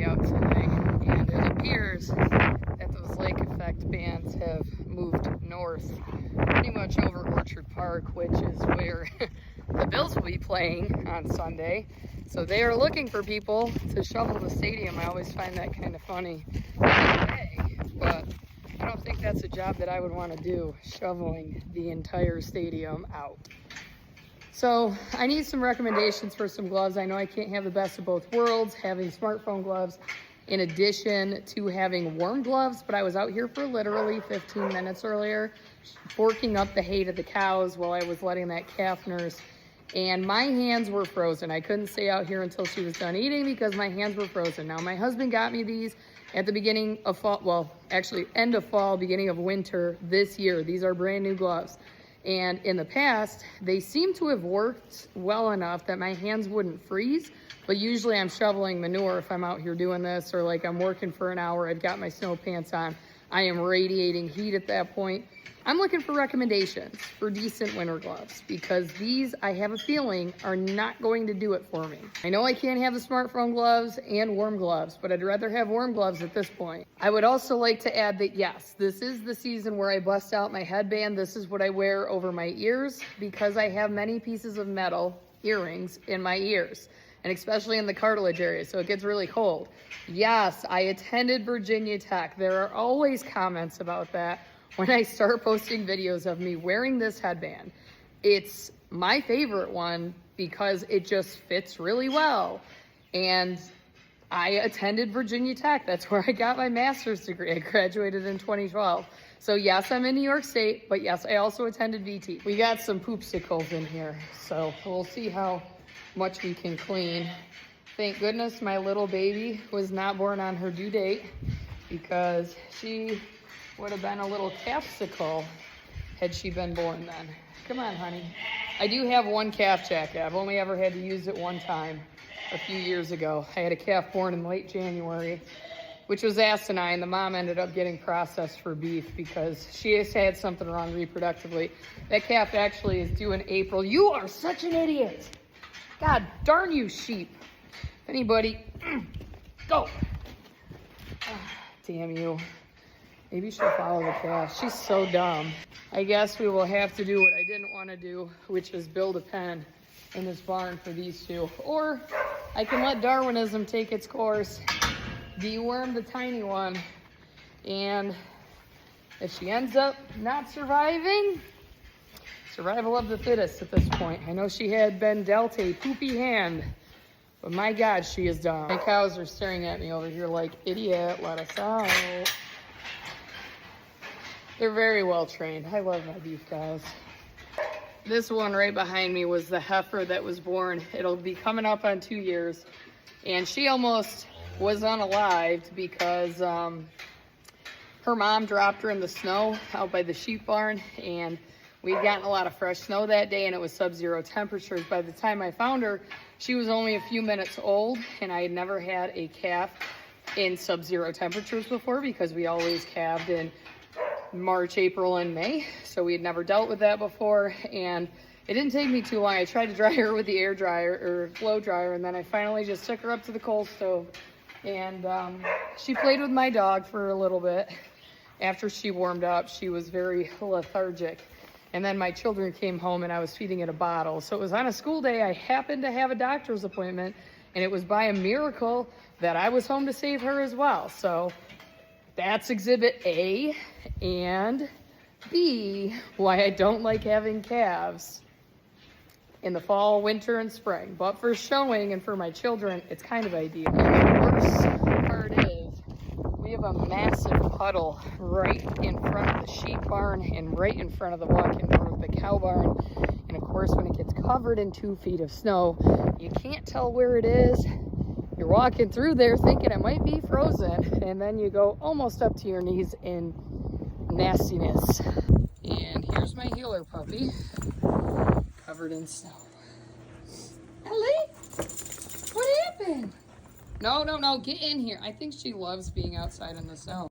cloudy out today, and it appears that those lake effect bands have moved north, pretty much over Orchard Park, which is where the Bills will be playing on Sunday. So they are looking for people to shovel the stadium. I always find that kind of funny. But I don't think that's a job that I would want to do, shoveling the entire stadium out. So I need some recommendations for some gloves. I know I can't have the best of both worlds, having smartphone gloves in addition to having warm gloves, but I was out here for literally 15 minutes earlier, forking up the hay to the cows while I was letting that calf nurse, and my hands were frozen. I couldn't stay out here until she was done eating because my hands were frozen. Now, my husband got me these at the beginning of fall, well, actually end of fall, beginning of winter this year. These are brand new gloves. And in the past, they seem to have worked well enough that my hands wouldn't freeze, but usually I'm shoveling manure if I'm out here doing this, or like I'm working for an hour, I've got my snow pants on, I am radiating heat at that point. I'm looking for recommendations for decent winter gloves because these, I have a feeling, are not going to do it for me. I know I can't have the smartphone gloves and warm gloves, but I'd rather have warm gloves at this point. I would also like to add that yes, this is the season where I bust out my headband. This is what I wear over my ears because I have many pieces of metal earrings in my ears, and especially in the cartilage area, so it gets really cold. Yes, I attended Virginia Tech. There are always comments about that when I start posting videos of me wearing this headband. It's my favorite one because it just fits really well. And I attended Virginia Tech. That's where I got my master's degree. I graduated in 2012. So yes, I'm in New York State, but yes, I also attended VT. We got some poopsicles in here, so we'll see how much we can clean. Thank goodness my little baby was not born on her due date because she would have been a little capsicle had she been born then. Come on, honey. I do have one calf jacket. I've only ever had to use it one time a few years ago. I had a calf born in late January, which was asinine. The mom ended up getting processed for beef because she has had something wrong reproductively. That calf actually is due in April. You are such an idiot. God darn you, sheep. If anybody, go. Damn you. Maybe she'll follow the calf. She's so dumb. I guess we will have to do what I didn't want to do, which is build a pen in this barn for these two. Or I can let Darwinism take its course, deworm the tiny one, and if she ends up not surviving, survival of the fittest at this point. I know she had been dealt a poopy hand, but my God, she is dumb. My cows are staring at me over here like, idiot, let us out. They're very well trained. I love my beef cows. This one right behind me was the heifer that was born. It'll be coming up on 2 years. And she almost was unalived because her mom dropped her in the snow out by the sheep barn. And we'd gotten a lot of fresh snow that day and it was sub-zero temperatures. By the time I found her, she was only a few minutes old, and I had never had a calf in sub-zero temperatures before because we always calved in March, April, and May. So we had never dealt with that before, and it didn't take me too long. I tried to dry her with the air dryer or blow dryer, and then I finally just took her up to the coal stove, and she played with my dog for a little bit. After she warmed up, she was very lethargic. And then my children came home and I was feeding it a bottle. So it was on a school day. I happened to have a doctor's appointment, and it was by a miracle that I was home to save her as well. So that's exhibit A, and B, why I don't like having calves in the fall, winter, and spring. But for showing and for my children, it's kind of ideal. And the worst part is we have a massive puddle right in front of the sheep barn and right in front of the walk-in door of the cow barn. And of course, when it gets covered in 2 feet of snow, you can't tell where it is. You're walking through there thinking it might be frozen, and then you go almost up to your knees in nastiness. And here's my healer puppy, covered in snow. Ellie, what happened? No, get in here. I think she loves being outside in the snow.